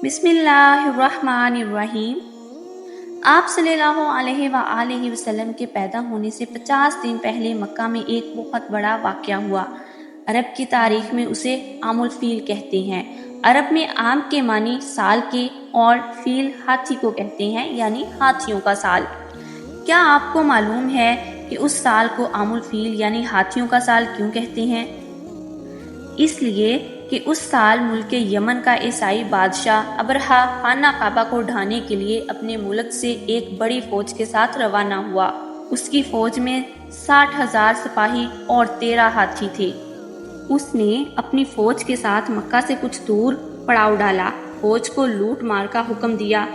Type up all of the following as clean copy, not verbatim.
بسم اللہ الرحمن الرحیم۔ آپ صلی اللہ علیہ وآلہ وسلم کے پیدا ہونے سے 50 دن پہلے مکہ میں ایک بہت بڑا واقعہ ہوا۔ عرب کی تاریخ میں اسے عام الفیل کہتے ہیں۔ عرب میں عام کے معنی سال کے اور فیل ہاتھی کو کہتے ہیں، یعنی ہاتھیوں کا سال۔ کیا آپ کو معلوم ہے کہ اس سال کو عام الفیل یعنی ہاتھیوں کا سال کیوں کہتے ہیں؟ اس لیے کہ اس سال ملک یمن کا عیسائی بادشاہ ابرہہ خانہ کعبہ کو ڈھانے کے لیے اپنے ملک سے ایک بڑی فوج کے ساتھ روانہ ہوا۔ اس کی فوج میں 60,000 سپاہی اور 13 ہاتھی تھے۔ اس نے اپنی فوج کے ساتھ مکہ سے کچھ دور پڑاؤ ڈالا، فوج کو لوٹ مار کا حکم دیا۔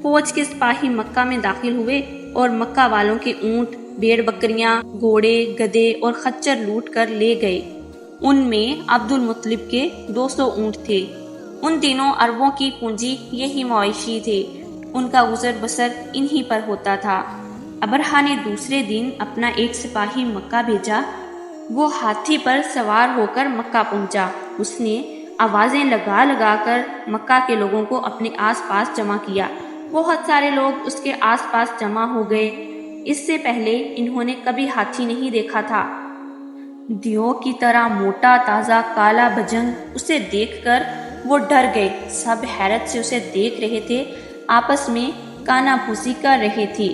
فوج کے سپاہی مکہ میں داخل ہوئے اور مکہ والوں کے اونٹ، بھیڑ بکریاں، گھوڑے، گدھے اور خچر لوٹ کر لے گئے۔ ان میں عبد المطلب کے 200 اونٹ تھے۔ ان دنوں عربوں کی پونجی یہی مویشی تھے، ان کا گزر بسر انہی پر ہوتا تھا۔ ابرہہ نے دوسرے دن اپنا ایک سپاہی مکہ بھیجا۔ وہ ہاتھی پر سوار ہو کر مکہ پہنچا۔ اس نے آوازیں لگا لگا کر مکہ کے لوگوں کو اپنے آس پاس جمع کیا۔ بہت سارے لوگ اس کے آس پاس جمع ہو گئے۔ اس سے پہلے انہوں نے کبھی ہاتھی نہیں دیکھا تھا۔ دیو کی طرح موٹا تازہ کالا بجنگ اسے دیکھ کر وہ ڈر گئے۔ سب حیرت سے اسے دیکھ رہے تھے، آپس میں کانا بھوسی کر رہے تھے۔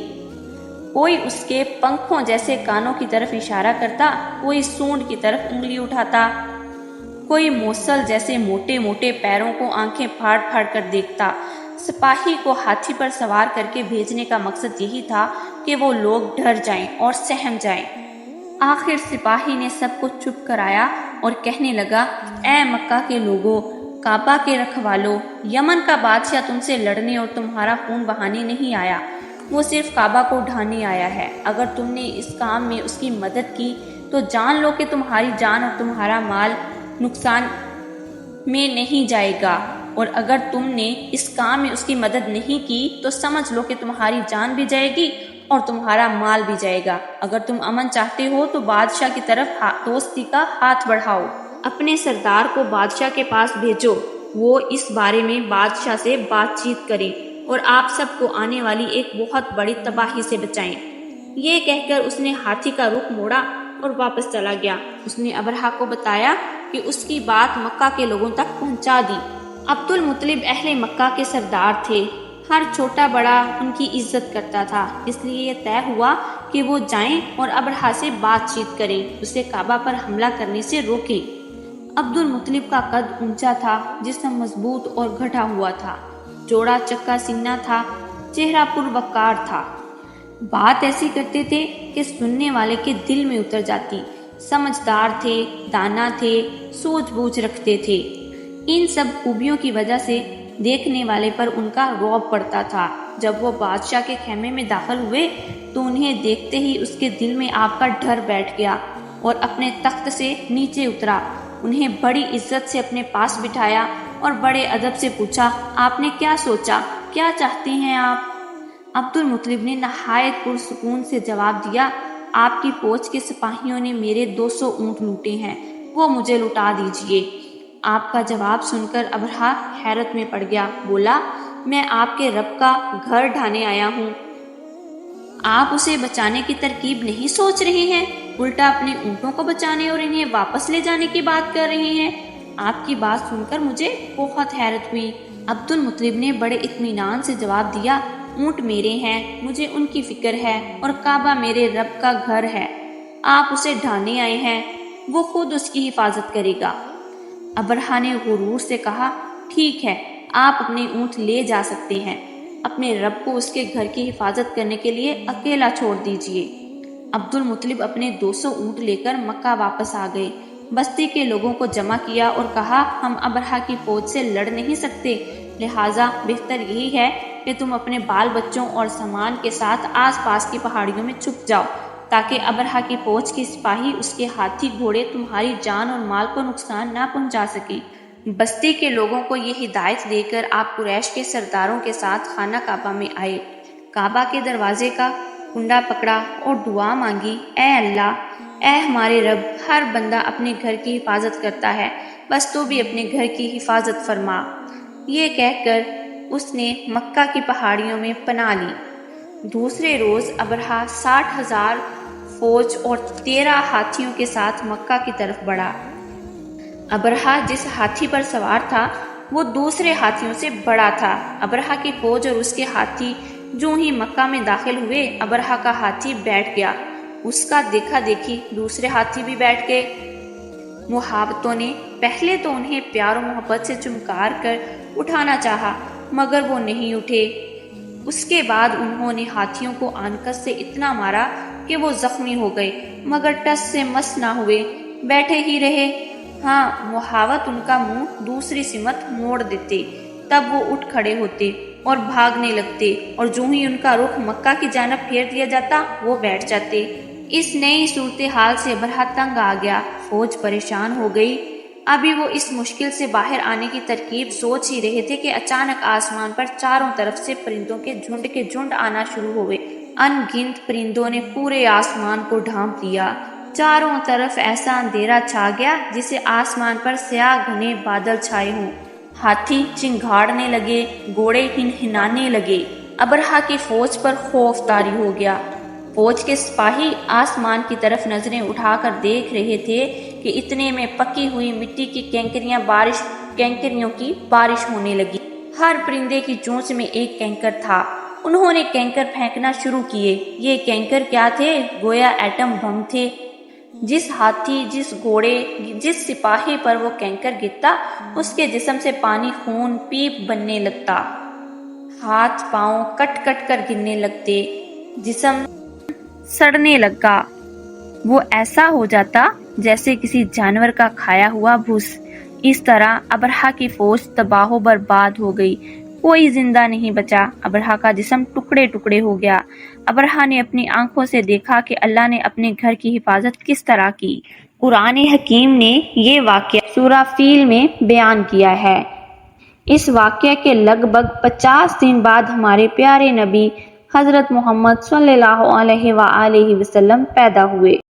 کوئی اس کے پنکھوں جیسے کانوں کی طرف اشارہ کرتا، کوئی سونڈ کی طرف انگلی اٹھاتا، کوئی موصل جیسے موٹے موٹے پیروں کو آنکھیں پھاڑ پھاڑ کر دیکھتا۔ سپاہی کو ہاتھی پر سوار کر کے بھیجنے کا مقصد یہی تھا کہ وہ لوگ ڈر جائیں اور سہم جائیں۔ آخر سپاہی نے سب کو چپ کرایا اور کہنے لگا، اے مکہ کے لوگوں، کعبہ کے رکھوالو، یمن کا بادشاہ تم سے لڑنے اور تمہارا خون بہانے نہیں آیا، وہ صرف کعبہ کو ڈھانے آیا ہے۔ اگر تم نے اس کام میں اس کی مدد کی تو جان لو کہ تمہاری جان اور تمہارا مال نقصان میں نہیں جائے گا، اور اگر تم نے اس کام میں اس کی مدد نہیں کی تو سمجھ لو کہ تمہاری جان بھی جائے گی اور تمہارا مال بھی جائے گا۔ اگر تم امن چاہتے ہو تو بادشاہ کی طرف دوستی کا ہاتھ بڑھاؤ، اپنے سردار کو بادشاہ کے پاس بھیجو، وہ اس بارے میں بادشاہ سے بات چیت کریں اور آپ سب کو آنے والی ایک بہت بڑی تباہی سے بچائیں۔ یہ کہہ کر اس نے ہاتھی کا رخ موڑا اور واپس چلا گیا۔ اس نے ابرہہ کو بتایا کہ اس کی بات مکہ کے لوگوں تک پہنچا دی۔ عبد المطلب اہل مکہ کے سردار تھے، ہر چھوٹا بڑا ان کی عزت کرتا تھا، اس لیے یہ طے ہوا کہ وہ جائیں اور ابرہہ سے بات چیت کریں، اسے کعبہ پر حملہ کرنے سے روکیں۔ عبد المطلب کا قد اونچا تھا، جسم مضبوط اور گھٹا ہوا تھا، چوڑا چکا سینہ تھا، چہرہ پروقار تھا۔ بات ایسی کرتے تھے کہ سننے والے کے دل میں اتر جاتی۔ سمجھدار تھے، دانا تھے، سوچ بوجھ رکھتے تھے۔ ان سب خوبیوں کی وجہ سے دیکھنے والے پر ان کا رعب پڑتا تھا۔ جب وہ بادشاہ کے خیمے میں داخل ہوئے تو انہیں دیکھتے ہی اس کے دل میں آپ کا ڈر بیٹھ گیا اور اپنے تخت سے نیچے اترا، انہیں بڑی عزت سے اپنے پاس بٹھایا اور بڑے ادب سے پوچھا، آپ نے کیا سوچا، کیا چاہتے ہیں آپ؟ عبد المطلب نے نہایت پرسکون سے جواب دیا، آپ کی فوج کے سپاہیوں نے میرے 200 اونٹ لوٹے ہیں، وہ مجھے لوٹا دیجیے۔ آپ کا جواب سن کر ابرہہ حیرت میں پڑ گیا، بولا، میں آپ کے رب کا گھر ڈھانے آیا ہوں، آپ اسے بچانے کی ترکیب نہیں سوچ رہے ہیں، الٹا اپنے اونٹوں کو بچانے اور انہیں واپس لے جانے کی بات کر رہے ہیں۔ آپ کی بات سن کر مجھے بہت حیرت ہوئی۔ عبد المطلب نے بڑے اطمینان سے جواب دیا، اونٹ میرے ہیں، مجھے ان کی فکر ہے، اور کعبہ میرے رب کا گھر ہے، آپ اسے ڈھانے آئے ہیں، وہ خود اس کی حفاظت کرے گا۔ ابرہہ نے غرور سے کہا، ٹھیک ہے، آپ اپنے اونٹ لے جا سکتے ہیں، اپنے رب کو اس کے گھر کی حفاظت کرنے کے لیے اکیلا چھوڑ دیجیے۔ عبد المطلب اپنے 200 اونٹ لے کر مکہ واپس آ گئے، بستی کے لوگوں کو جمع کیا اور کہا، ہم ابرہہ کی فوج سے لڑ نہیں سکتے، لہٰذا بہتر یہی ہے کہ تم اپنے بال بچوں اور سامان کے ساتھ آس پاس کی پہاڑیوں میں چھپ جاؤ، تاکہ ابرہہ کی فوج کے سپاہی، اس کے ہاتھی گھوڑے تمہاری جان اور مال کو نقصان نہ پہنچا سکیں۔ بستی کے لوگوں کو یہ ہدایت دے کر آپ قریش کے سرداروں کے ساتھ خانہ کعبہ میں آئے، کعبہ کے دروازے کا کنڈا پکڑا اور دعا مانگی، اے اللہ، اے ہمارے رب، ہر بندہ اپنے گھر کی حفاظت کرتا ہے، بس تو بھی اپنے گھر کی حفاظت فرما۔ یہ کہہ کر اس نے مکہ کی پہاڑیوں میں پناہ لی۔ دوسرے روز ابرہہ 60,000 فوج اور 13 ہاتھیوں کے ساتھ مکہ کی طرف بڑھا۔ ابرہہ جس ہاتھی پر سوار تھا وہ دوسرے ہاتھیوں سے بڑا تھا۔ ابرہہ کی فوج اور اس کے ہاتھی جو ہی مکہ میں داخل ہوئے، ابرہہ کا ہاتھی بیٹھ گیا۔ اس کا دیکھا دیکھی دوسرے ہاتھی بھی بیٹھ گئے۔ محابتوں نے پہلے تو انہیں پیار و محبت سے چمکار کر اٹھانا چاہا مگر وہ نہیں اٹھے۔ اس کے بعد انہوں نے ہاتھیوں کو آنکس سے اتنا مارا کہ وہ زخمی ہو گئے مگر ٹس سے مس نہ ہوئے، بیٹھے ہی رہے۔ ہاں، محاوت ان کا منہ دوسری سمت موڑ دیتے، تب وہ اٹھ کھڑے ہوتے اور بھاگنے لگتے، اور جو ہی ان کا رخ مکہ کی جانب پھیر دیا جاتا وہ بیٹھ جاتے۔ اس نئی صورتحال سے ابرہہ تنگ آ گیا، فوج پریشان ہو گئی۔ ابھی وہ اس مشکل سے باہر آنے کی ترکیب سوچ ہی رہے تھے کہ اچانک آسمان پر چاروں طرف سے پرندوں کے جھنڈ آنا شروع ہوئے۔ ان گنت پرندوں نے پورے آسمان کو ڈھانپ لیا۔ چاروں طرف ایسا اندھیرا چھا گیا جسے آسمان پر سیاہ گھنے بادل چھائے ہوں۔ ہاتھی چنگھاڑنے لگے، گھوڑے ہنہنانے لگے۔ ابرہہ کی فوج پر خوف طاری ہو گیا۔ فوج کے سپاہی آسمان کی طرف نظریں اٹھا کر دیکھ رہے تھے کہ اتنے میں پکی ہوئی مٹی کی کینکریوں کی بارش ہونے لگی۔ ہر پرندے کی چونچ میں ایک کینکر تھا۔ انہوں نے کینکر پھینکنا شروع کیے۔ یہ کینکر کیا تھے؟ گویا ایٹم بم تھے۔ جس ہاتھی، جس گھوڑے، جس سپاہی پر وہ کینکر گرتا اس کے جسم سے پانی خون پیپ بننے لگتا، ہاتھ پاؤں کٹ کٹ کر گرنے لگتے، جسم سڑنے لگا۔ وہ ایسا ہو جاتا جیسے کسی جانور کا کھایا ہوا بھوس۔ اس طرح ابرہہ کی فوج تباہ و برباد ہو گئی، کوئی زندہ نہیں بچا۔ ابرہہ کا جسم ٹکڑے ٹکڑے ہو گیا۔ ابرہہ نے اپنی آنکھوں سے دیکھا کہ اللہ نے اپنے گھر کی حفاظت کس طرح کی۔ قرآن حکیم نے یہ واقعہ سورہ فیل میں بیان کیا ہے۔ اس واقعے کے لگ بھگ 50 دن بعد ہمارے پیارے نبی حضرت محمد صلی اللہ علیہ وآلہ وسلم پیدا ہوئے۔